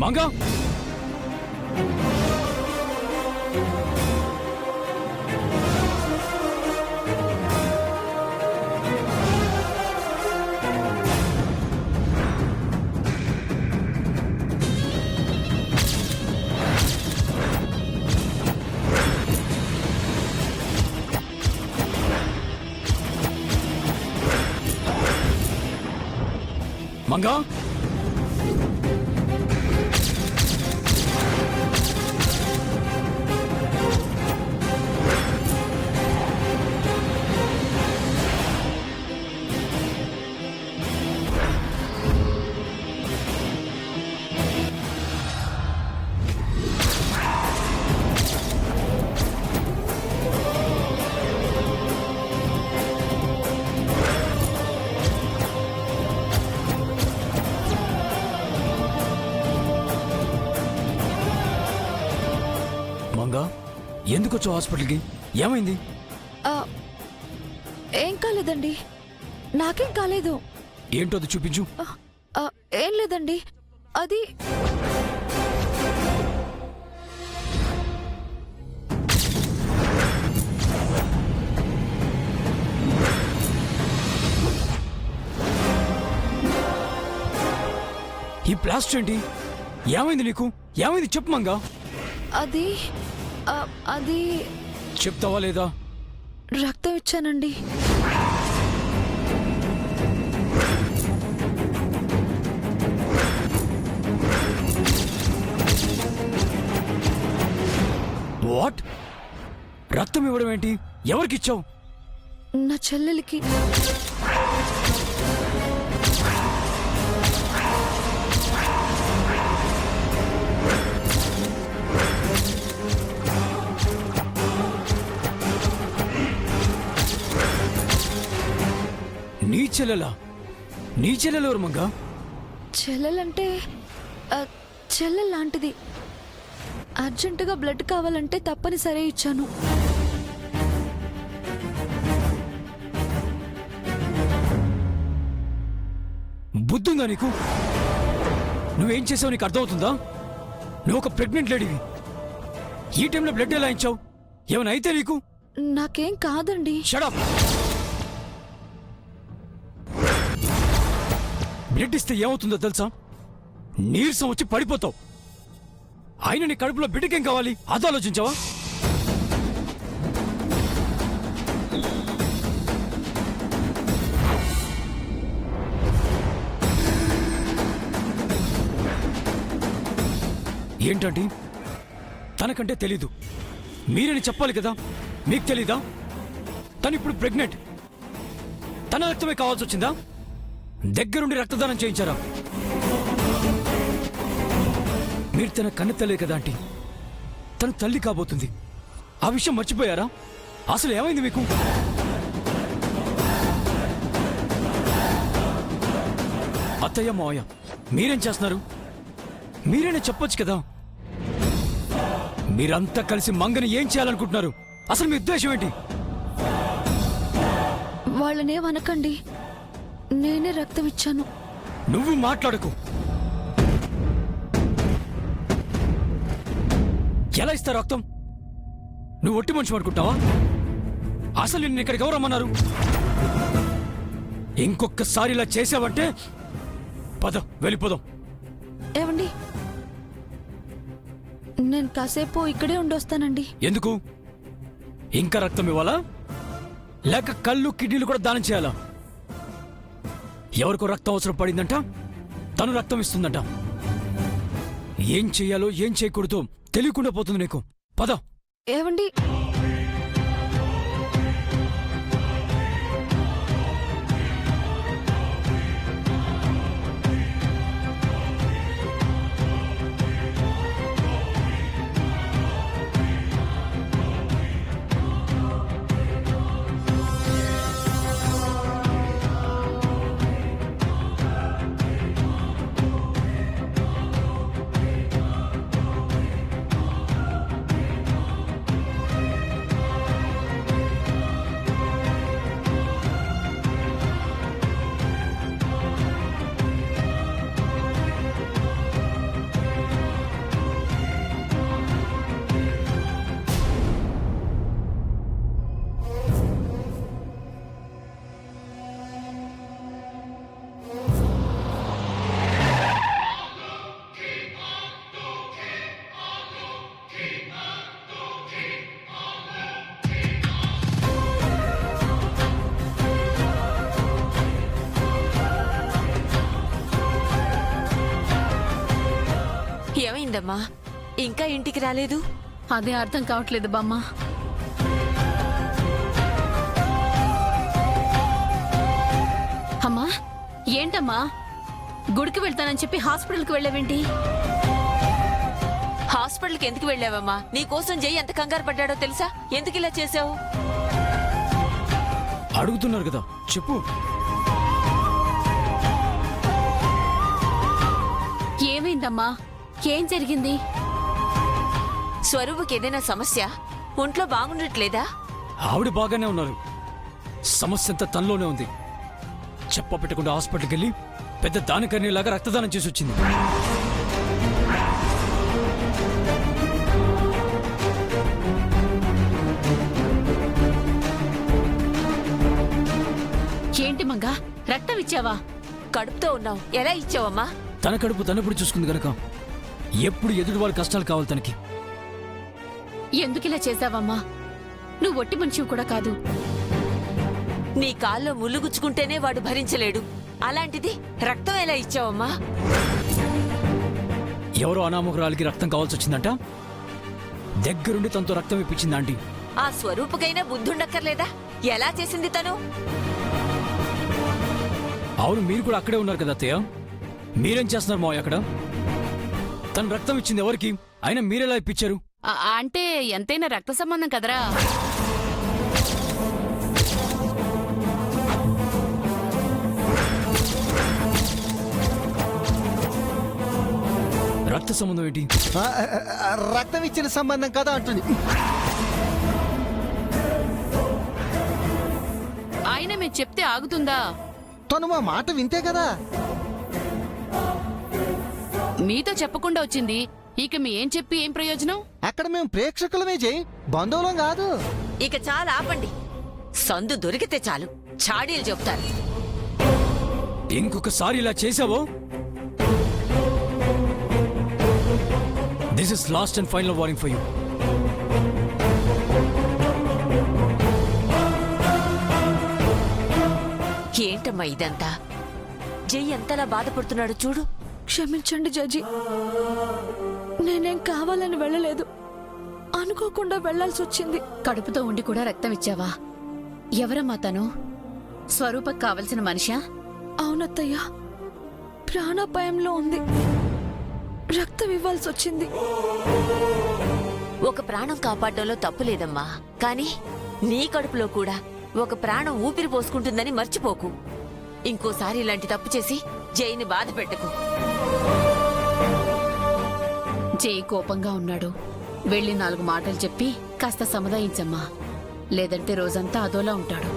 మంగా మంగా మంగా ఎందుకు వచ్చావు హాస్పిటల్కి? ఏమైంది? ఏం కాలేదండి, నాకేం కాలేదు. ఏంటో అది చూపించు. ఏం లేదండి, అది ఈ ప్లాస్టర్ ఏంటి? ఏమైంది నీకు? ఏమైంది చెప్పు మంగా. అది అది చెప్తావా లేదా? రక్తం ఇచ్చానండి. వాట్? రక్తం ఇవ్వడం ఏంటి? ఎవరికిచ్చావు? నా చెల్లెలికి. నీ చెల్లెలా? నీ చెల్లెలు ఎవరు మంగా? చెల్లెలంటే చెల్లెల్లాంటిది. అర్జెంటుగా బ్లడ్ కావాలంటే తప్పనిసరి ఇచ్చాను. బుద్ధుందా నీకు? నువ్వేం చేసావు నీకు అర్థమవుతుందా? నువ్వు ఒక ప్రెగ్నెంట్ లేడీవి. ఈ టైంలో బ్లడ్ ఎలా ఇచ్చావు? ఏమైనా అయితే నీకు? నాకేం కాదండి. Shut up. బ్లడ్ ఇస్తే ఏమవుతుందో తెలుసా? నీరసం వచ్చి పడిపోతావు. ఆయన నీ కడుపులో బిడ్డకేం కావాలి అది ఆలోచించావా? ఏంటండి? తనకంటే తెలీదు, మీరని చెప్పాలి కదా. మీకు తెలీదా? తను ఇప్పుడు ప్రెగ్నెంట్. తన రక్తమే కావాల్సి వచ్చిందా? దగ్గరుండి రక్తదానం చేయించారా? మీరు తన కన్న తల్లే కదా ఆంటీ. తను తల్లి కాబోతుంది. ఆ విషయం మర్చిపోయారా? అసలు ఏమైంది మీకు? అత్తయ్య మావయ్య మీరేం చేస్తున్నారు? మీరేనే చెప్పొచ్చు కదా. మీరంతా కలిసి మంగని ఏం చేయాలనుకుంటున్నారు? అసలు మీ ఉద్దేశం ఏంటి? వాళ్ళనేమనకండి, నేనే రక్తం ఇచ్చాను. నువ్వు మాట్లాడకు. ఎలా ఇస్తారు రక్తం? నువ్వు ఒట్టి మనిషి అనుకుంటావా? అసలు నిన్ను ఇక్కడికి ఎవరు రమ్మన్నారు? ఇంకొకసారి ఇలా చేసావంటే పద, వెళ్ళిపోదాం. ఏమండి, నేను కాసేపు ఇక్కడే ఉండొస్తానండి. ఎందుకు? ఇంకా రక్తం ఇవ్వాలా? లేక కళ్ళు కిడ్నీలు కూడా దానం చేయాలా? ఎవరికో రక్తం అవసరం పడిందంట, తను రక్తం ఇస్తుందంట. ఏం చెయ్యాలో ఏం చేయకూడదు తెలియకుండా పోతుంది నీకు. పద. ఏవండి, ఏమైందమ్మా? ఇంకా ఇంటికి రాలేదు? అదే అర్థం కావట్లేదు బామ్మ. అమ్మా, ఏంటమ్మా గుడికి వెళ్తానని చెప్పి హాస్పిటల్కి వెళ్ళావేంటి? హాస్పిటల్కి ఎందుకు వెళ్ళావమ్మా? నీకోసం జై ఎంత కంగారు పడ్డాడో తెలుసా? ఎందుకు ఇలా చేసావు? అడుగుతున్నారు కదా, చెప్పు. ఏమైందమ్మా? ఏం జరిగింది? స్వరూపుకి ఏదైనా సమస్య? ఒంట్లో బాగుండట్లేదా? ఆవిడ బాగానే ఉన్నారు. సమస్య అంతా తనలోనే ఉంది. చెప్ప పెట్టకుండా హాస్పిటల్కి వెళ్ళి పెద్ద దానికర్ణిలాగా రక్తదానం చేసి వచ్చింది. ఏంటి మంగా, రక్తం ఇచ్చావా? కడుపుతో ఉన్నావు, ఎలా ఇచ్చావమ్మా? తన కడుపు తనప్పుడు చూసుకుంది గనక ఎప్పుడు ఎదుటి వాళ్ళ కష్టాలు కావాలి తనకి. ఎందుకిలా చేశావమ్మా? నువ్వు ఒట్టి మనిషివి కూడా కాదు. నీ కాల్లో ముళ్ళు గుచ్చుకుంటేనే వాడు భరించలేడు, అలాంటిది రక్తం ఎలా ఇచ్చావమ్మా? ఎవరో అనామకురాలికి రక్తం కావాల్సి వచ్చిందంట. దగ్గరుండి తనతో రక్తం ఇప్పించింది ఆంటీ. ఆ స్వరూపుకైనా బుద్ధుండక్కర్లేదా? ఎలా చేసింది తను? అవును, మీరు కూడా అక్కడే ఉన్నారు కదా అత్తయ్య. మీరేం చేస్తున్నారు మావయ్య అక్కడ? తను రక్తం ఇచ్చింది ఎవరికి? అయినా మీరెలా ఇప్పించారు? అంటే ఎంతైనా రక్త సంబంధం కదరా. రక్త సంబంధం ఏంటి? రక్తం ఇచ్చిన సంబంధం కదా అంటుంది. ఆయన మేము చెప్తే ఆగుతుందా? తను మా మాట వింతే కదా. మీతో చెప్పకుండా వచ్చింది, ఇక మీ ఏం చెప్పి ఏం ప్రయోజనం? అక్కడ మేము ప్రేక్షకులమే జై, బంధువులం కాదు. ఇక చాలా ఆపండి. సందు దొరికితే చాలు చాడీలు చెప్తారు. ఇంకొకసారి ఇలా చేసావో this is last and final warning for you. ఏంటమ్మా ఇదంతా? జై ఎంతలా బాధపడుతున్నాడు చూడు. క్షమించండి జడ్జి, నేనేం కావాలని వెళ్ళలేదు, అనుకోకుండా వెళ్లాల్సి వచ్చింది. కడుపుతో ఉండి కూడా రక్తం ఇచ్చావా? ఎవరమ్మా తను? స్వరూపకు కావలసిన మనిషా? అవునత్తయ్య, ప్రాణాపాయంలో ఉంది, రక్తం ఇవ్వాల్సి వచ్చింది. ఒక ప్రాణం కాపాడడంలో తప్పు లేదమ్మా, కానీ నీ కడుపులో కూడా ఒక ప్రాణం ఊపిరి పోసుకుంటుందని మర్చిపోకు. ఇంకోసారి ఇలాంటి తప్పు చేసి జైని బాధ పెట్టకు. జై కోపంగా ఉన్నాడు. వెళ్ళి 4 మాటలు చెప్పి కాస్త సముదాయించమ్మా, లేదంటే రోజంతా అదోలా ఉంటాడు.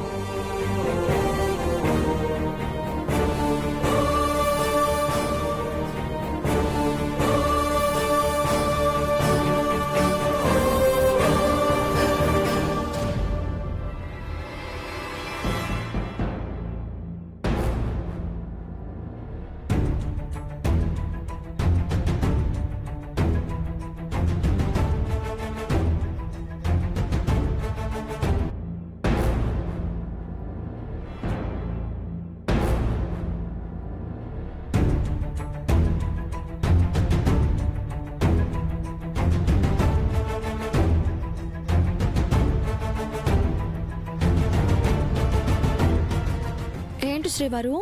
ఏంటి శ్రీవారు,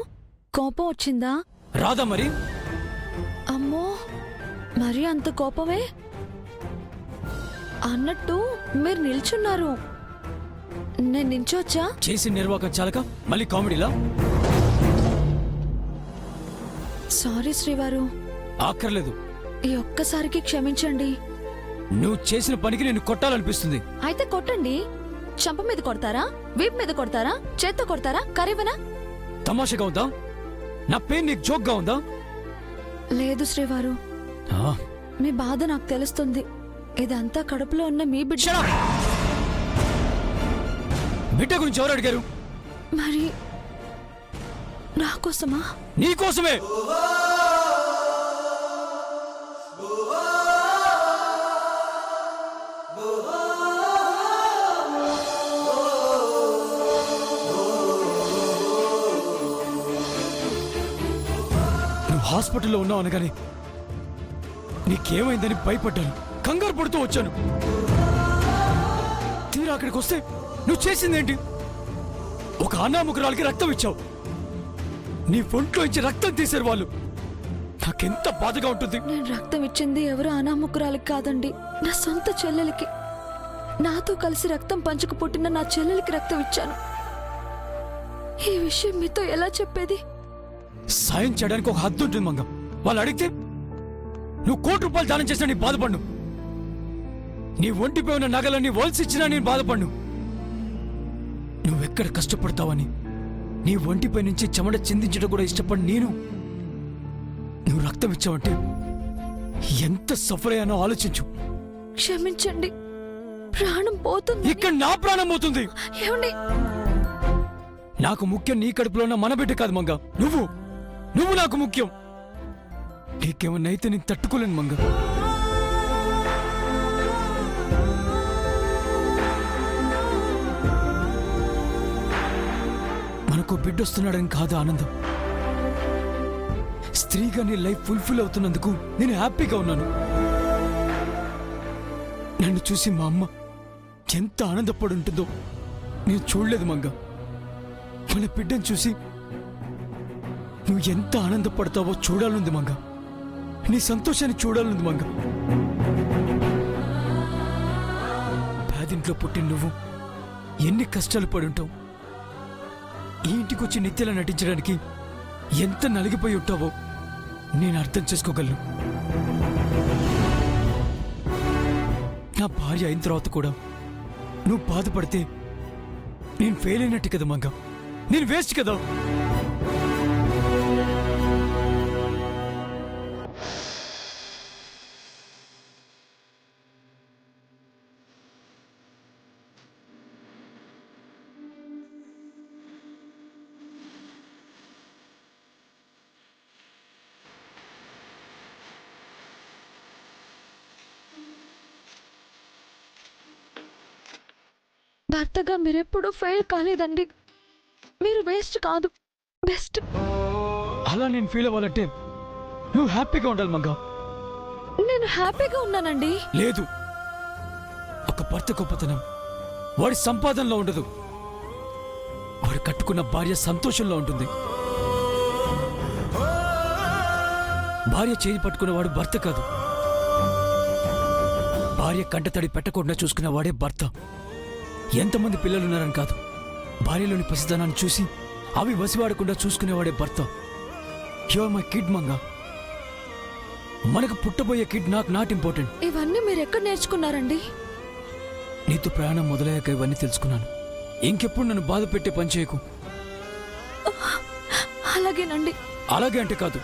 కోపం వచ్చిందా? రాదా మరి? అమ్మో, మరి అంత కోపమే? అన్నట్టు మీరు నిల్చున్నారు, నేను నిల్చోవచ్చా? చేసి నిర్వాకం చాలక మళ్ళీ కామెడీలా? సారీ శ్రీవారు, ఆక్కర్లేదు. ఈ ఒక్కసారికి క్షమించండి. నువ్వు చేసిన పనికి నేను కొట్టాలనిపిస్తుంది. అయితే కొట్టండి. చంప మీద కొడతారా, వీపు మీద కొడతారా, చేత్తో కొడతారా, కరివనా? తమాషగా ఉందా? నా పెయిన్ నీకు జోక్గా ఉందా? లేదు శ్రీవారు, ఆ, మీ బాధ నాకు తెలుస్తుంది. ఇదంతా కడుపులో ఉన్న మీ బిడ్డ. shut up! బిడ్డ గురించి ఎవరు అడిగారు? మరి నా కోసమా? నీకోసమే. నువ్వు హాస్పిటల్లో ఉన్నావు అనగానే నీకేమైందని భయపడ్డాను, కంగారు పడుతూ వచ్చాను. తీరా అక్కడికి వస్తే నువ్వు చేసిందేంటి? ఒక అనామకురాలకి రక్తం ఇచ్చావు. నీ ఒంట్లో ఇచ్చి రక్తం తీశారు వాళ్ళు. నాకెంత బాధగా ఉంటుంది. నేను రక్తం ఇచ్చింది ఎవరు అనామకురాలికి కాదండి, నా సొంత చెల్లెలికి. నాతో కలిసి రక్తం పంచుకు పుట్టిన నా చెల్లెలికి రక్తం ఇచ్చాను. ఈ విషయం మీతో ఎలా చెప్పేది? సాయం చేయడానికి ఒక హద్దు ఉంటుంది మంగ. వాళ్ళు అడిగితే నువ్వు ₹1,00,00,000 దానం చేసినా నీ బాధపడ్ను. నీ ఒంటిపై ఉన్న నగలన్నీ వలసిచ్చినా నేను బాధపడ్ను. నువ్వెక్కడ కష్టపడతావని నీ ఒంటిపై నుంచి చెమట చిందించడం కూడా ఇష్టపడి నేను నువ్వు రక్తం ఇచ్చావంటే ఎంత సఫర్ అయ్యానో ఆలోచించు. క్షమించండి, ప్రాణం పోతుంది. ఇక్కడ నా ప్రాణం పోతుంది. ఏమండి? నాకు ముఖ్యం నీ కడుపులో ఉన్న మన బిడ్డ కాదు మంగ. నువ్వు నాకు ముఖ్యం. నీకేమన్నా అయితే నేను తట్టుకోలేను మంగ. మనకు బిడ్డ వస్తున్నాడని కాదు ఆనందం. స్త్రీగా నీ లైఫ్ ఫుల్ఫిల్ అవుతున్నందుకు నేను హ్యాపీగా ఉన్నాను. నన్ను చూసి మా అమ్మ ఎంత ఆనందపడి ఉంటుందో నేను చూడలేదు మంగ. మన బిడ్డను చూసి నువ్వు ఎంత ఆనందపడతావో చూడాలంది మంగ. నీ సంతోషాన్ని చూడాలంది మంగ. పేదింట్లో పుట్టిన నువ్వు ఎన్ని కష్టాలు పడుంటావు. ఈ ఇంటికి వచ్చి నిత్యలా నటించడానికి ఎంత నలిగిపోయి ఉంటావో నేను అర్థం చేసుకోగలను. నా భార్య అయిన తర్వాత కూడా నువ్వు బాధపడితే నేను ఫెయిల్ అయినట్టు కదా మంగ. నేను వేస్ట్ కదా. భర్తగా మీరెప్పుడూ ఫెయిల్ కాలేదండి. మీరు వేస్ట్ కాదు, బెస్ట్. అలా నేను ఫీల్ అవ్వాలంటే నువ్వు హ్యాపీగా ఉండాలి మంగ. నేను హ్యాపీగా ఉన్నానండి. లేదు, ఒక భర్త గొప్పతనం వాడి సంపాదనలో ఉండదు, వాడు కట్టుకున్న భార్య సంతోషంలో ఉంటుంది. భార్య చేయి పట్టుకున్నవాడు భర్త కాదు, భార్య కంటతడి పెట్టకుండా చూసుకునేవాడే భర్త. ఎంతమంది పిల్లలున్నారని కాదు, భార్యలోని పసితనాన్ని చూసి అవి వసివాడకుండా చూసుకునేవాడే భర్త. Your my kid Manga. మనకు పుట్టబోయే కిడ్ నాకు నాట్ ఇంపార్టెంట్. ఇవన్నీ మీరు ఎక్కడ నేర్చుకున్నారండి? నీతో ప్రయాణం మొదలయ్యాక ఇవన్నీ తెలుసుకున్నాను. ఇంకెప్పుడు నన్ను బాధ పెట్టే పని చేయకు. అలాగేనండి. అలాగే అంటే కాదు,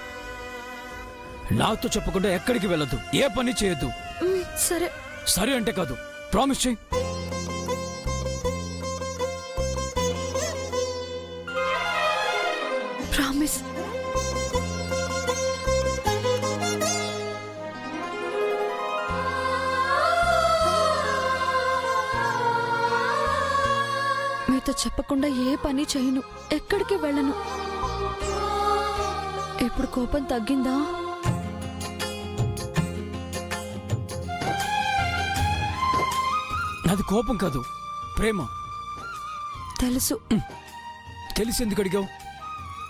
నాతో చెప్పకుండా ఎక్కడికి వెళ్ళొద్దు, ఏ పని చేయొద్దు. సరే. సరే అంటే కాదు, ప్రామిస్ చేయి. ప్రామిస్. మీతో చెప్పకుండా ఏ పని చేయను, ఎక్కడికి వెళ్ళను. ఇప్పుడు కోపం తగ్గిందా? నాది కోపం కాదు, ప్రేమ. తెలుసు. తెలిసి ఎందుకు అడిగావు?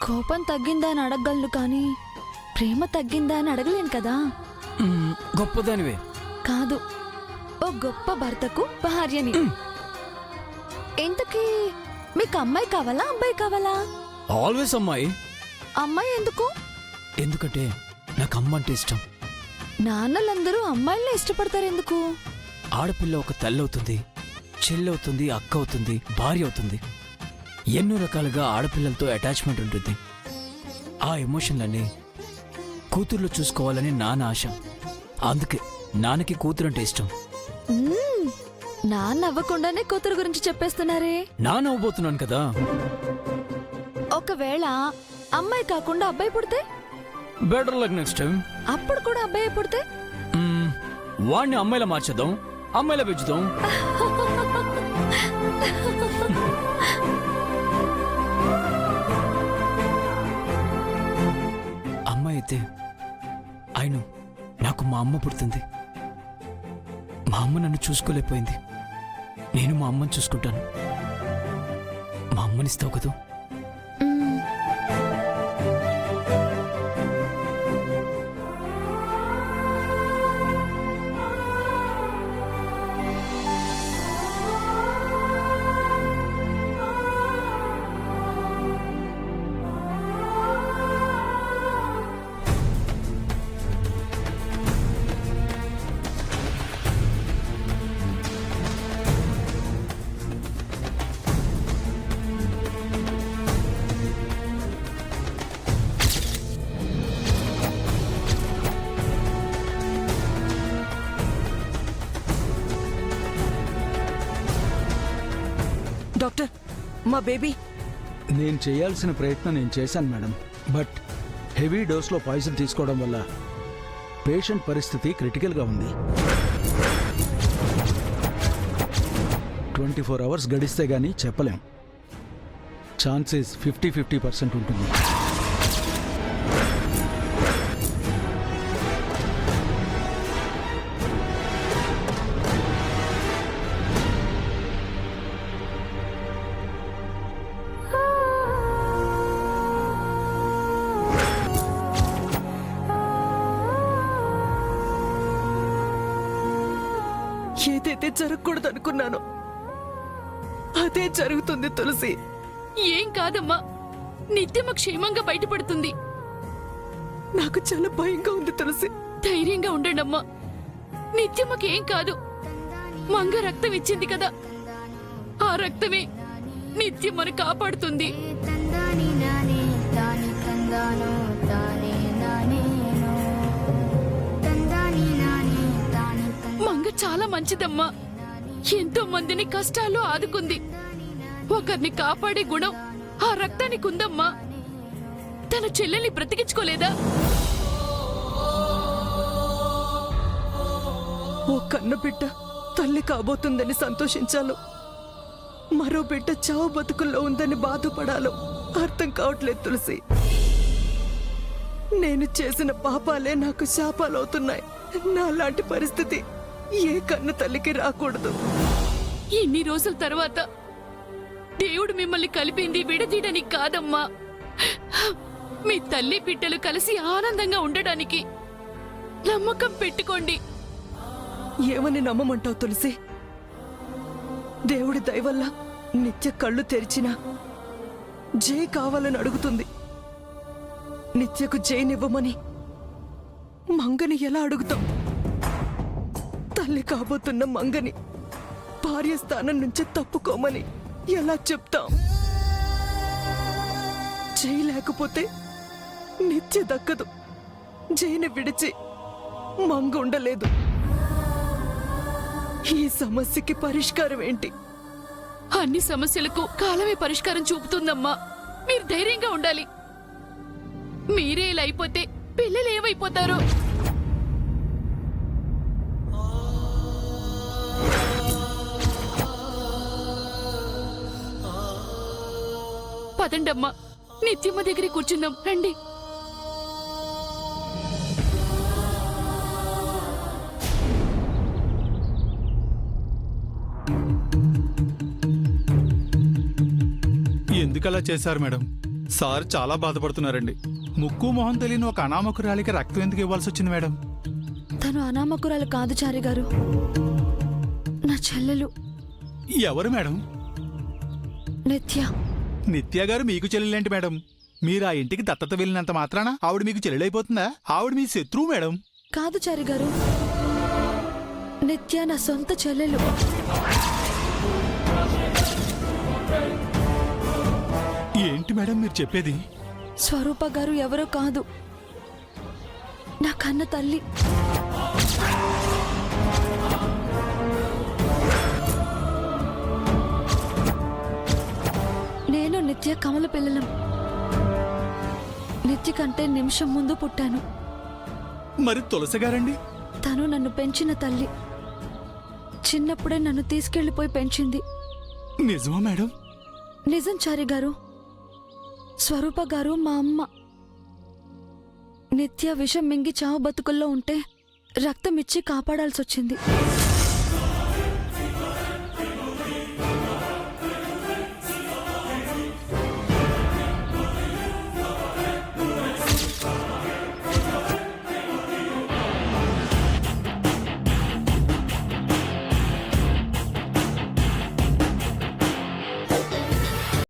కోపం తగ్గిందా అని అడగగలను, కానీ ప్రేమ తగ్గిందా అని అడగలేను కదా. గొప్పదానివే. కాదు, ఓ గొప్ప భర్తకు భార్యని. ఇంతకీ మీకు అమ్మాయి కావాలా, అబ్బాయి కావాలా? ఆల్వేస్ అమ్మాయి. అమ్మాయి ఎందుకు? ఎందుకంటే నాకు అమ్మ అంటే ఇష్టం. నాన్నలందరూ అమ్మాయిల్ని ఇష్టపడతారు ఎందుకు? ఆడపిల్ల ఒక తల్లవుతుంది, చెల్లవుతుంది, అక్క అవుతుంది, భార్య అవుతుంది. ఎన్నో రకాలుగా ఆడపిల్లలతో అటాచ్మెంట్ ఉంటుంది. ఆ ఎమోషన్లన్నీ కూతుర్లో చూసుకోవాలని నాన్న ఆశ. అందుకే నాన్నకి కూతురంటే ఇష్టం. నాన్న అవ్వకుండానే కూతురు గురించి చెప్పేస్తున్నారే. నాన్న అవ్వబోతున్నాను కదా. ఒకవేళ అమ్మాయి కాకుండా అబ్బాయి పుడితే? Better luck next time. అప్పుడు కూడా అబ్బాయి పుడితే? వాడిని అమ్మాయిలా మార్చేద్దాం, అమ్మాయిలా పెంచుదాం. అమ్మాయి అయితే నాకు మా అమ్మ పుడుతుంది. మా అమ్మ నన్ను చూసుకోలేకపోయింది. నేను మా అమ్మని చూసుకుంటాను. మా అమ్మనిస్తావు కదూ? డాక్టర్, మా బేబీ. నేను చేయాల్సిన ప్రయత్నం నేను చేశాను మేడం. బట్ హెవీ డోస్లో పాయిజన్ తీసుకోవడం వల్ల పేషెంట్ పరిస్థితి క్రిటికల్గా ఉంది. 24 అవర్స్ గడిస్తే గానీ చెప్పలేం. ఛాన్సెస్ 50-50% ఉంటుంది. ఏదైతే జరగకూడదు అనుకున్నానో అదే జరుగుతుంది తులసి. ఏం కాదమ్మా, నిత్యమ్మ క్షేమంగా బయటపడుతుంది. నాకు చాలా భయంగా ఉంది తులసి. ధైర్యంగా ఉండండమ్మా, నిత్యమ్మకి ఏం కాదు. మంగ రక్తం ఇచ్చింది కదా, ఆ రక్తమే నిత్యమ్మను కాపాడుతుంది. మంగ చాలా మంచిదమ్మా. ఎంతో మందిని కష్టాల్లో ఆదుకుంది. ఒకరిని కాపాడే గుణం ఆ రక్తానికి ఉందమ్మా. తన చెల్లెల్ని బ్రతికించుకోలేదా? ఓ కన్న బిడ్డ తల్లి కాబోతుందని సంతోషించాలో, మరో బిడ్డ చావు బతుకుల్లో ఉందని బాధపడాలో అర్థం కావట్లేదు తులసి. నేను చేసిన పాపాలే నాకు శాపాలవుతున్నాయి. నాలాంటి పరిస్థితి ఏ కన్న తల్లికి రాకూడదు. ఇన్ని రోజుల తర్వాత దేవుడు మిమ్మల్ని కలిపింది విడదీయడానికి కాదమ్మా, మీ తల్లి బిడ్డలు కలిసి ఆనందంగా ఉండడానికి. నమ్మకం పెట్టుకోండి. ఏమని నమ్మమంటావు తులసి? దేవుడి దయవల్ల నిత్య కళ్ళు తెరిచినా జై కావాలని అడుగుతుంది. నిత్యకు జైనివ్వమని మంగని ఎలా అడుగుతాం? తల్లి కాబోతున్న మంగని భార్య స్థానం నుంచి తప్పుకోమని ఎలా చెప్తాం? జై లేకపోతే నిత్య దక్కదు. జైని విడిచి మంగ ఉండలేదు. ఈ సమస్యకి పరిష్కారం ఏంటి? అన్ని సమస్యలకు కాలమే పరిష్కారం చూపుతుందమ్మా. మీరు ధైర్యంగా ఉండాలి. మీరే ఇలా అయిపోతే పిల్లలు ఏమైపోతారో. పదండమ్మా, నిత్యమ్మ దగ్గర కూర్చుందాం రండి. ఎందుకలా చేశారు మేడం? సార్ చాలా బాధపడుతున్నారండి. ముక్కు మొహం తెలియని ఒక అనామకురాలికి రక్తం ఎందుకు ఇవ్వాల్సి వచ్చింది మేడం? తను అనామకురాలు కాదు చారి గారు, నా చెల్లెలు ఎవరు మేడం? నిత్య. నిత్య గారు మీకు చెల్లెలేంటి మేడం? మీరు ఆ ఇంటికి దత్తత వెళ్ళినంత మాత్రాన ఆవిడ మీకు చెల్లెలైపోతుందా? ఆవిడ మీ శత్రువు మేడం. కాదు చారి గారు, నిత్య నా సొంత చెల్లెలు. ఏంటి మేడం మీరు చెప్పేది? స్వరూప గారు ఎవరో కాదు, నా కన్న తల్లి. నేను నిత్య కమల పిల్లలం. నిత్య కంటే నిమిషం ముందు పుట్టాను. మరి తులసి గారండి? తను నన్ను పెంచిన తల్లి. చిన్నప్పుడే నన్ను తీసుకెళ్లిపోయి పెంచింది. నిజమా మేడం? నిజం చారి గారు. స్వరూప గారు మా అమ్మ. నిత్య విషం మింగి చావు బతుకుల్లో ఉంటే రక్తం ఇచ్చి కాపాడాల్సి వచ్చింది